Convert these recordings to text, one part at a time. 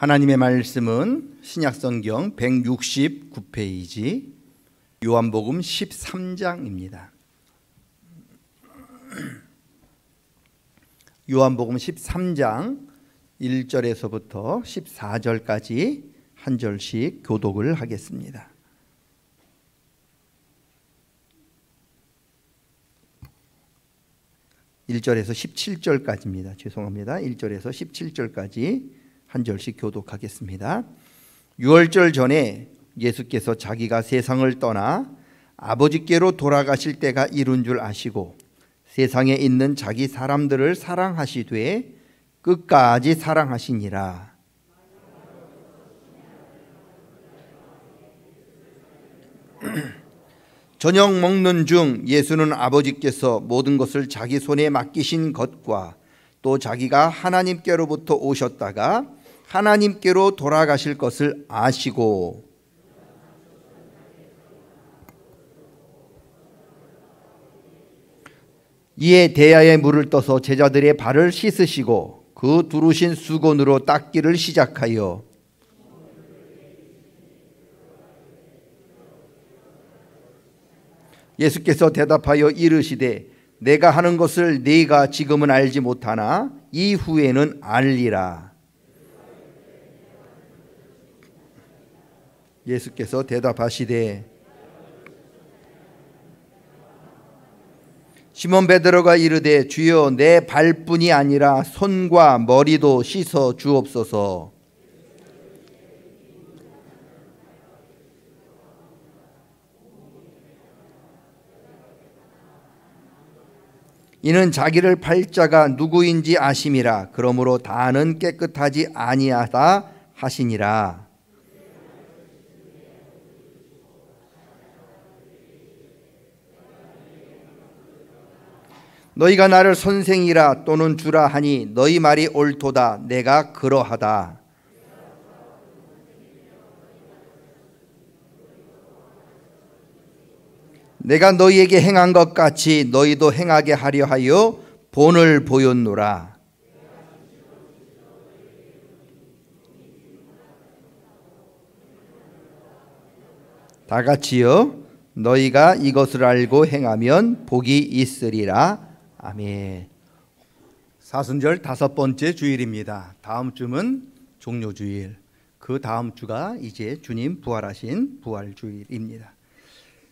하나님의 말씀은 신약성경 169페이지 요한복음 13장입니다. 요한복음 13장 1절에서부터 14절까지 한 절씩 교독을 하겠습니다. 1절에서 17절까지입니다. 죄송합니다. 1절에서 17절까지 한 절씩 교독하겠습니다. 유월절 전에 예수께서 자기가 세상을 떠나 아버지께로 돌아가실 때가 이룬 줄 아시고 세상에 있는 자기 사람들을 사랑하시되 끝까지 사랑하시니라. 저녁 먹는 중 예수는 아버지께서 모든 것을 자기 손에 맡기신 것과 또 자기가 하나님께로부터 오셨다가 하나님께로 돌아가실 것을 아시고 이에 대야에 물을 떠서 제자들의 발을 씻으시고 그 두르신 수건으로 닦기를 시작하여 예수께서 대답하여 이르시되 내가 하는 것을 네가 지금은 알지 못하나 이후에는 알리라. 예수께서 대답하시되 시몬 베드로가 이르되 주여 내 발뿐이 아니라 손과 머리도 씻어 주옵소서. 이는 자기를 팔 자가 누구인지 아심이라. 그러므로 다는 깨끗하지 아니하다 하시니라. 너희가 나를 선생이라 또는 주라 하니 너희 말이 옳도다. 내가 그러하다. 내가 너희에게 행한 것 같이 너희도 행하게 하려 하여 본을 보였노라. 다 같이요. 너희가 이것을 알고 행하면 복이 있으리라. 아멘. 사순절 5번째 주일입니다. 다음 주는 종료주일, 그 다음 주가 이제 주님 부활하신 부활주일입니다.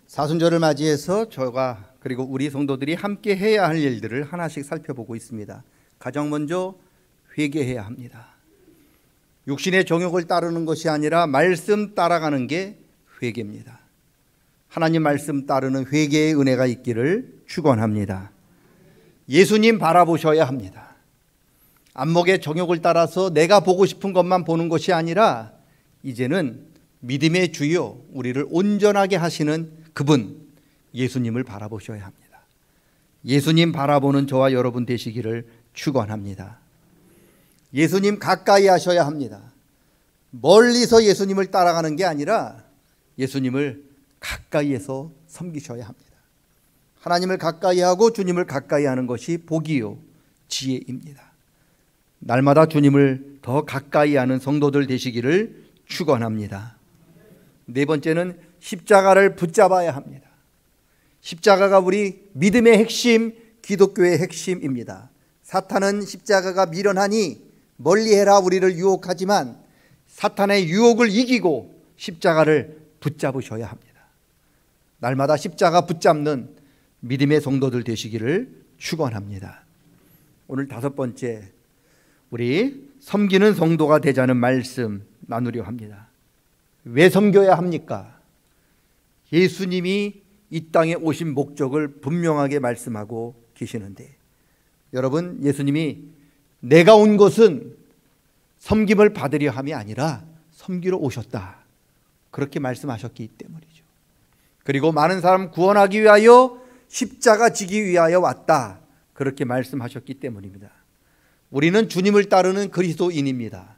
사순절을 맞이해서 저가 그리고 우리 성도들이 함께 해야 할 일들을 하나씩 살펴보고 있습니다. 가장 먼저 회개해야 합니다. 육신의 정욕을 따르는 것이 아니라 말씀 따라가는 게 회개입니다. 하나님 말씀 따르는 회개의 은혜가 있기를 축원합니다. 예수님 바라보셔야 합니다. 안목의 정욕을 따라서 내가 보고 싶은 것만 보는 것이 아니라 이제는 믿음의 주요 우리를 온전하게 하시는 그분 예수님을 바라보셔야 합니다. 예수님 바라보는 저와 여러분 되시기를 축원합니다. 예수님 가까이 하셔야 합니다. 멀리서 예수님을 따라가는 게 아니라 예수님을 가까이에서 섬기셔야 합니다. 하나님을 가까이 하고 주님을 가까이 하는 것이 복이요 지혜입니다. 날마다 주님을 더 가까이 하는 성도들 되시기를 축원합니다. 네 번째는 십자가를 붙잡아야 합니다. 십자가가 우리 믿음의 핵심, 기독교의 핵심입니다. 사탄은 십자가가 미련하니 멀리해라 우리를 유혹하지만 사탄의 유혹을 이기고 십자가를 붙잡으셔야 합니다. 날마다 십자가 붙잡는 믿음의 성도들 되시기를 축원합니다. 오늘 5번째, 우리 섬기는 성도가 되자는 말씀 나누려 합니다. 왜 섬겨야 합니까? 예수님이 이 땅에 오신 목적을 분명하게 말씀하고 계시는데, 여러분, 예수님이 내가 온 것은 섬김을 받으려 함이 아니라 섬기러 오셨다, 그렇게 말씀하셨기 때문이죠. 그리고 많은 사람 구원하기 위하여 십자가 지기 위하여 왔다, 그렇게 말씀하셨기 때문입니다. 우리는 주님을 따르는 그리스도인입니다.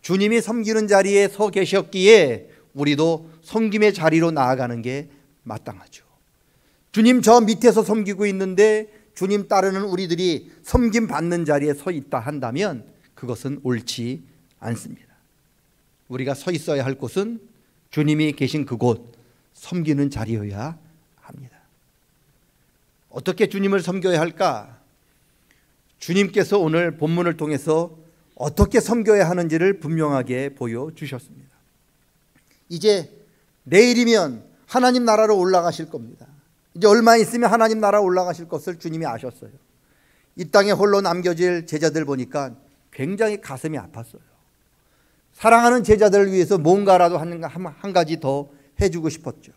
주님이 섬기는 자리에 서 계셨기에 우리도 섬김의 자리로 나아가는 게 마땅하죠. 주님 저 밑에서 섬기고 있는데 주님 따르는 우리들이 섬김 받는 자리에 서 있다 한다면 그것은 옳지 않습니다. 우리가 서 있어야 할 곳은 주님이 계신 그곳, 섬기는 자리여야 합니다. 어떻게 주님을 섬겨야 할까? 주님께서 오늘 본문을 통해서 어떻게 섬겨야 하는지를 분명하게 보여주셨습니다. 이제 내일이면 하나님 나라로 올라가실 겁니다. 이제 얼마 있으면 하나님 나라 올라가실 것을 주님이 아셨어요. 이 땅에 홀로 남겨질 제자들 보니까 굉장히 가슴이 아팠어요. 사랑하는 제자들을 위해서 뭔가라도 한 가지 더 해주고 싶었죠.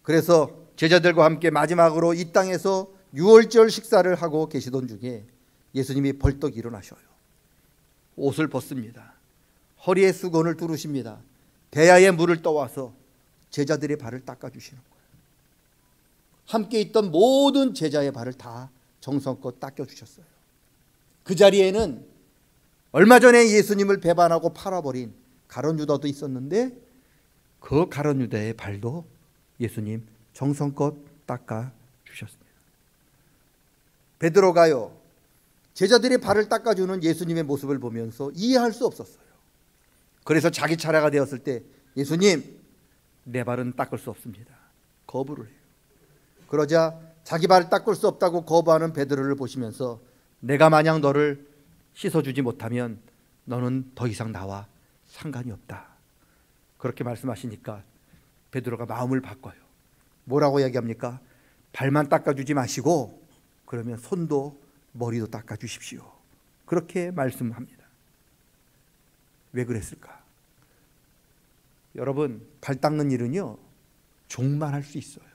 그래서 제자들과 함께 마지막으로 이 땅에서 유월절 식사를 하고 계시던 중에 예수님이 벌떡 일어나셔요. 옷을 벗습니다. 허리에 수건을 두르십니다. 대야에 물을 떠와서 제자들의 발을 닦아주시는 거예요. 함께 있던 모든 제자의 발을 다 정성껏 닦아주셨어요. 그 자리에는 얼마 전에 예수님을 배반하고 팔아버린 가룟 유다도 있었는데 그 가룟 유다의 발도 예수님 정성껏 닦아주셨습니다. 베드로가요, 제자들의 발을 닦아주는 예수님의 모습을 보면서 이해할 수 없었어요. 그래서 자기 차례가 되었을 때 예수님, 내 발은 닦을 수 없습니다. 거부를 해요. 그러자 자기 발을 닦을 수 없다고 거부하는 베드로를 보시면서 내가 만약 너를 씻어주지 못하면 너는 더 이상 나와 상관이 없다. 그렇게 말씀하시니까 베드로가 마음을 바꿔요. 뭐라고 이야기합니까? 발만 닦아주지 마시고 그러면 손도 머리도 닦아주십시오. 그렇게 말씀합니다. 왜 그랬을까? 여러분, 발 닦는 일은요, 종만 할 수 있어요.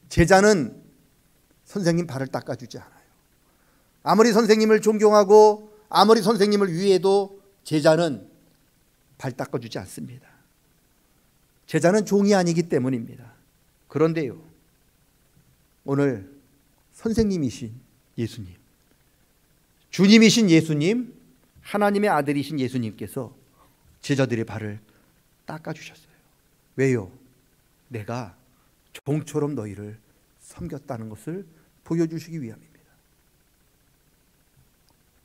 제자는 선생님 발을 닦아주지 않아요. 아무리 선생님을 존경하고 아무리 선생님을 위해도 제자는 발 닦아주지 않습니다. 제자는 종이 아니기 때문입니다. 그런데요, 오늘 선생님이신 예수님, 주님이신 예수님, 하나님의 아들이신 예수님께서 제자들의 발을 닦아주셨어요. 왜요? 내가 종처럼 너희를 섬겼다는 것을 보여주시기 위함입니다.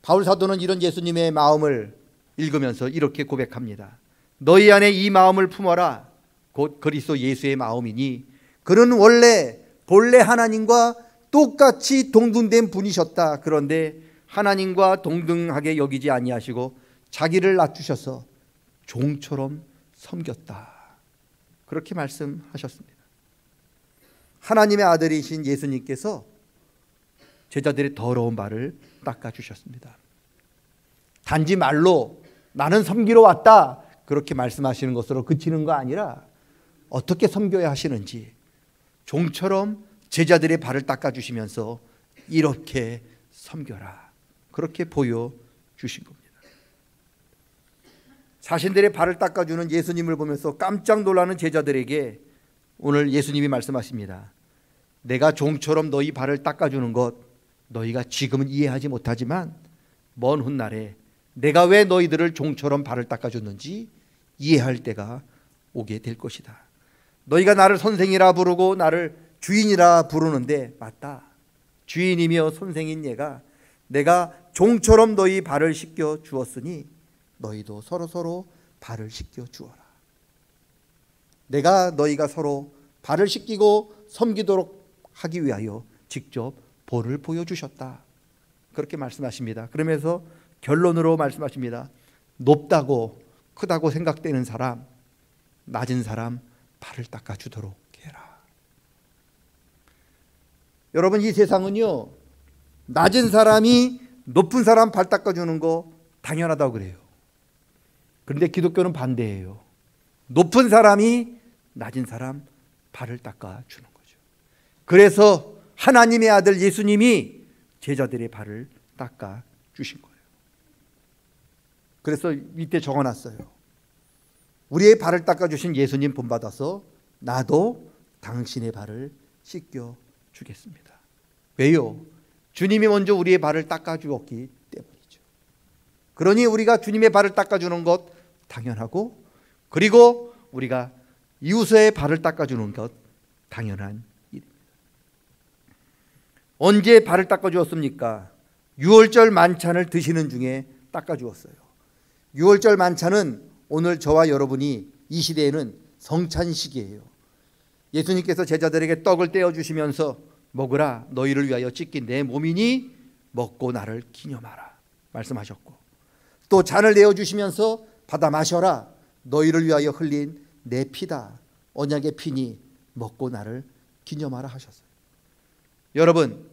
바울 사도는 이런 예수님의 마음을 읽으면서 이렇게 고백합니다. 너희 안에 이 마음을 품어라. 곧 그리스도 예수의 마음이니 그는 원래 본래 하나님과 똑같이 동등된 분이셨다. 그런데 하나님과 동등하게 여기지 아니하시고 자기를 낮추셔서 종처럼 섬겼다. 그렇게 말씀하셨습니다. 하나님의 아들이신 예수님께서 제자들의 더러운 발을 닦아주셨습니다. 단지 말로 나는 섬기러 왔다 그렇게 말씀하시는 것으로 그치는 거 아니라 어떻게 섬겨야 하시는지 종처럼 제자들의 발을 닦아주시면서 이렇게 섬겨라 그렇게 보여주신 겁니다. 자신들의 발을 닦아주는 예수님을 보면서 깜짝 놀라는 제자들에게 오늘 예수님이 말씀하십니다. 내가 종처럼 너희 발을 닦아주는 것 너희가 지금은 이해하지 못하지만 먼 훗날에 내가 왜 너희들을 종처럼 발을 닦아줬는지 이해할 때가 오게 될 것이다. 너희가 나를 선생이라 부르고 나를 주인이라 부르는데 맞다. 주인이며 선생인 얘가 내가 종처럼 너희 발을 씻겨 주었으니 너희도 서로 발을 씻겨 주어라. 내가 너희가 서로 발을 씻기고 섬기도록 하기 위하여 직접 본을 보여주셨다. 그렇게 말씀하십니다. 그러면서 결론으로 말씀하십니다. 높다고 크다고 생각되는 사람, 낮은 사람 발을 닦아주도록 해라. 여러분, 이 세상은요, 낮은 사람이 높은 사람 발 닦아주는 거 당연하다고 그래요. 그런데 기독교는 반대예요. 높은 사람이 낮은 사람 발을 닦아주는 거죠. 그래서 하나님의 아들 예수님이 제자들의 발을 닦아주신 거예요. 그래서 밑에 적어놨어요. 우리의 발을 닦아주신 예수님 본받아서 나도 당신의 발을 씻겨주겠습니다. 왜요? 주님이 먼저 우리의 발을 닦아주었기 때문이죠. 그러니 우리가 주님의 발을 닦아주는 것 당연하고, 그리고 우리가 이웃의 발을 닦아주는 것 당연한 일입니다. 언제 발을 닦아주었습니까? 유월절 만찬을 드시는 중에 닦아주었어요. 유월절 만찬은 오늘 저와 여러분이 이 시대에는 성찬식이에요. 예수님께서 제자들에게 떡을 떼어주시면서 먹으라, 너희를 위하여 찢긴 내 몸이니 먹고 나를 기념하라 말씀하셨고, 또 잔을 내어주시면서 받아 마셔라, 너희를 위하여 흘린 내 피다, 언약의 피니 먹고 나를 기념하라 하셨어요. 여러분,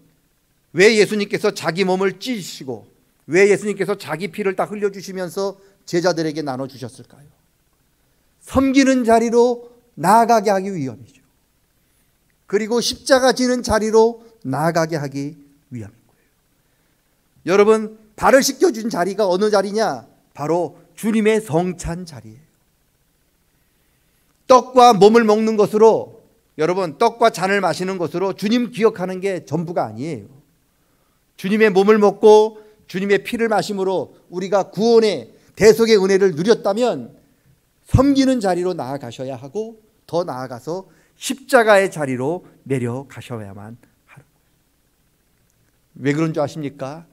왜 예수님께서 자기 몸을 찢으시고 왜 예수님께서 자기 피를 다 흘려주시면서 제자들에게 나눠주셨을까요? 섬기는 자리로 나아가게 하기 위함이죠. 그리고 십자가 지는 자리로 나아가게 하기 위함인 거예요. 여러분, 발을 씻겨준 자리가 어느 자리냐? 바로 주님의 성찬 자리예요. 떡과 몸을 먹는 것으로, 여러분, 떡과 잔을 마시는 것으로 주님 기억하는 게 전부가 아니에요. 주님의 몸을 먹고 주님의 피를 마심으로 우리가 구원의 대속의 은혜를 누렸다면 섬기는 자리로 나아가셔야 하고, 더 나아가서 십자가의 자리로 내려가셔야만 하는 거예요. 왜 그런 줄 아십니까?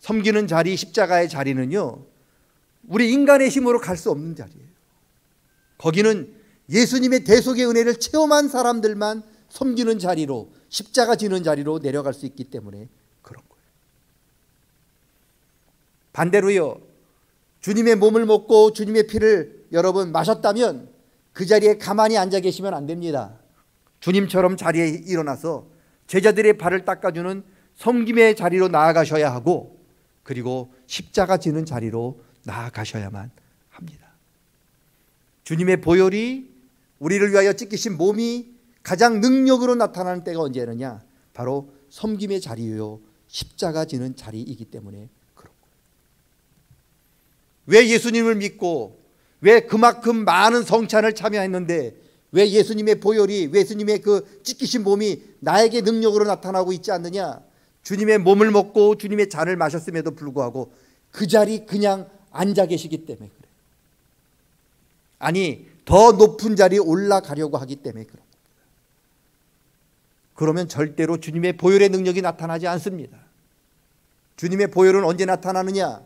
섬기는 자리, 십자가의 자리는요, 우리 인간의 힘으로 갈 수 없는 자리예요. 거기는 예수님의 대속의 은혜를 체험한 사람들만 섬기는 자리로, 십자가 지는 자리로 내려갈 수 있기 때문에 그런 거예요. 반대로요, 주님의 몸을 먹고 주님의 피를 여러분 마셨다면 그 자리에 가만히 앉아 계시면 안 됩니다. 주님처럼 자리에 일어나서 제자들의 발을 닦아주는 섬김의 자리로 나아가셔야 하고, 그리고 십자가 지는 자리로 나아가셔야만 합니다. 주님의 보혈이, 우리를 위하여 찢기신 몸이 가장 능력으로 나타나는 때가 언제느냐? 바로 섬김의 자리요, 십자가 지는 자리이기 때문에 그런 거예요. 왜 예수님을 믿고 왜 그만큼 많은 성찬을 참여했는데 왜 예수님의 보혈이, 예수님의 그 찢기신 몸이 나에게 능력으로 나타나고 있지 않느냐? 주님의 몸을 먹고 주님의 잔을 마셨음에도 불구하고 그 자리 그냥 앉아 계시기 때문에 그래요. 아니, 더 높은 자리에 올라가려고 하기 때문에 그런 겁니다. 그러면 절대로 주님의 보혈의 능력이 나타나지 않습니다. 주님의 보혈은 언제 나타나느냐?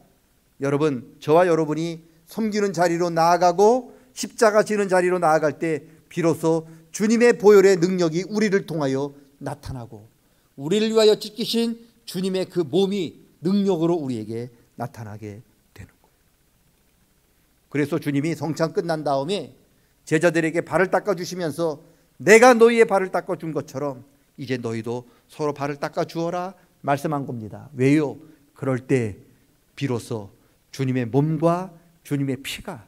여러분, 저와 여러분이 섬기는 자리로 나아가고 십자가 지는 자리로 나아갈 때 비로소 주님의 보혈의 능력이 우리를 통하여 나타나고, 우리를 위하여 찢기신 주님의 그 몸이 능력으로 우리에게 나타나게 되는 거예요. 그래서 주님이 성찬 끝난 다음에 제자들에게 발을 닦아주시면서 내가 너희의 발을 닦아준 것처럼 이제 너희도 서로 발을 닦아주어라 말씀한 겁니다. 왜요? 그럴 때 비로소 주님의 몸과 주님의 피가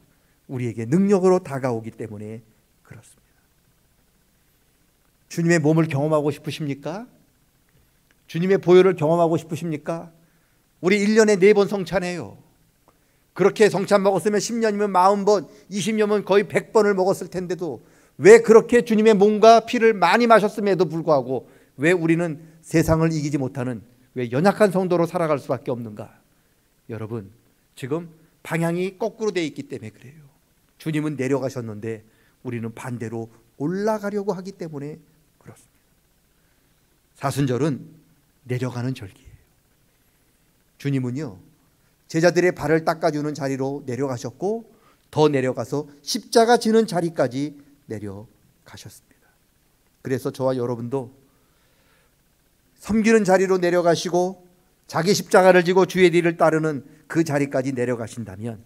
우리에게 능력으로 다가오기 때문에 그렇습니다. 주님의 몸을 경험하고 싶으십니까? 주님의 보혈을 경험하고 싶으십니까? 우리 1년에 4번 성찬해요. 그렇게 성찬 먹었으면 10년이면 40번, 20년이면 거의 100번을 먹었을 텐데도 왜 그렇게 주님의 몸과 피를 많이 마셨음에도 불구하고 왜 우리는 세상을 이기지 못하는, 왜 연약한 성도로 살아갈 수밖에 없는가? 여러분, 지금 방향이 거꾸로 되어 있기 때문에 그래요. 주님은 내려가셨는데 우리는 반대로 올라가려고 하기 때문에 그렇습니다. 사순절은 내려가는 절기예요. 주님은요, 제자들의 발을 닦아주는 자리로 내려가셨고 더 내려가서 십자가 지는 자리까지 내려가셨습니다. 그래서 저와 여러분도 섬기는 자리로 내려가시고 자기 십자가를 지고 주의 뒤를 따르는 그 자리까지 내려가신다면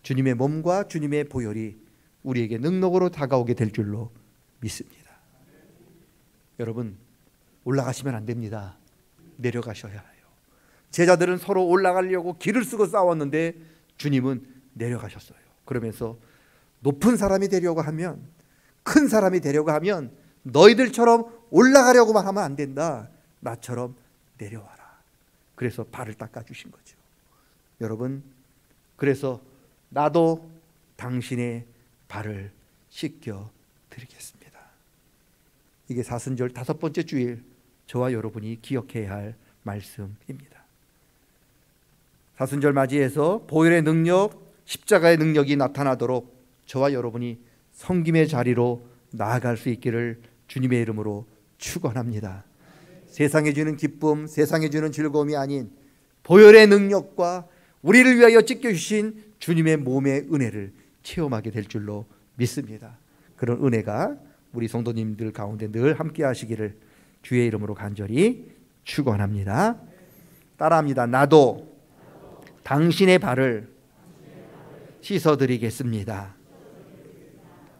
주님의 몸과 주님의 보혈이 우리에게 능력으로 다가오게 될 줄로 믿습니다. 여러분, 올라가시면 안 됩니다. 내려가셔야 해요. 제자들은 서로 올라가려고 길을 쓰고 싸웠는데 주님은 내려가셨어요. 그러면서 높은 사람이 되려고 하면, 큰 사람이 되려고 하면 너희들처럼 올라가려고만 하면 안 된다. 나처럼 내려와라. 그래서 발을 닦아주신 거죠. 여러분, 그래서 나도 당신의 발을 씻겨 드리겠습니다. 이게 사순절 5번째 주일 저와 여러분이 기억해야 할 말씀입니다. 사순절 맞이해서 보혈의 능력, 십자가의 능력이 나타나도록 저와 여러분이 섬김의 자리로 나아갈 수 있기를 주님의 이름으로 축원합니다. 세상에 주는 기쁨, 세상에 주는 즐거움이 아닌 보혈의 능력과 우리를 위하여 찢겨주신 주님의 몸의 은혜를 체험하게 될 줄로 믿습니다. 그런 은혜가 우리 성도님들 가운데 늘 함께 하시기를 주의 이름으로 간절히 축원합니다. 따라합니다. 나도 당신의 발을 씻어드리겠습니다.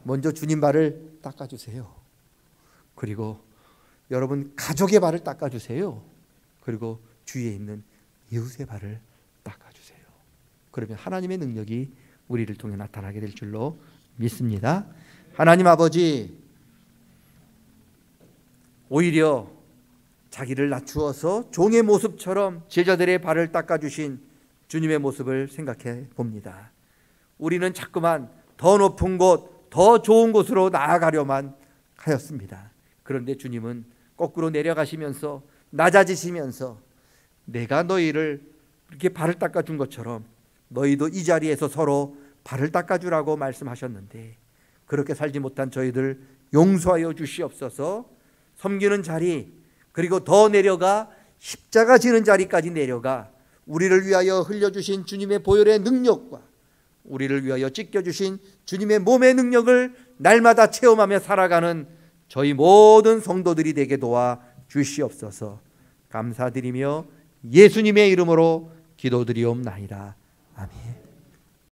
먼저 주님 발을 닦아주세요. 그리고 여러분 가족의 발을 닦아주세요. 그리고 주위에 있는 이웃의 발을 닦아주세요. 그러면 하나님의 능력이 우리를 통해 나타나게 될 줄로 믿습니다. 하나님 아버지, 오히려 자기를 낮추어서 종의 모습처럼 제자들의 발을 닦아주신 주님의 모습을 생각해 봅니다. 우리는 자꾸만 더 높은 곳, 더 좋은 곳으로 나아가려만 하였습니다. 그런데 주님은 거꾸로 내려가시면서 낮아지시면서 내가 너희를 이렇게 발을 닦아준 것처럼 너희도 이 자리에서 서로 발을 닦아주라고 말씀하셨는데, 그렇게 살지 못한 저희들 용서하여 주시옵소서. 섬기는 자리, 그리고 더 내려가 십자가 지는 자리까지 내려가 우리를 위하여 흘려주신 주님의 보혈의 능력과 우리를 위하여 찢겨주신 주님의 몸의 능력을 날마다 체험하며 살아가는 저희 모든 성도들이 되게 도와 주시옵소서. 감사드리며 예수님의 이름으로 기도드리옵나이다. 아멘.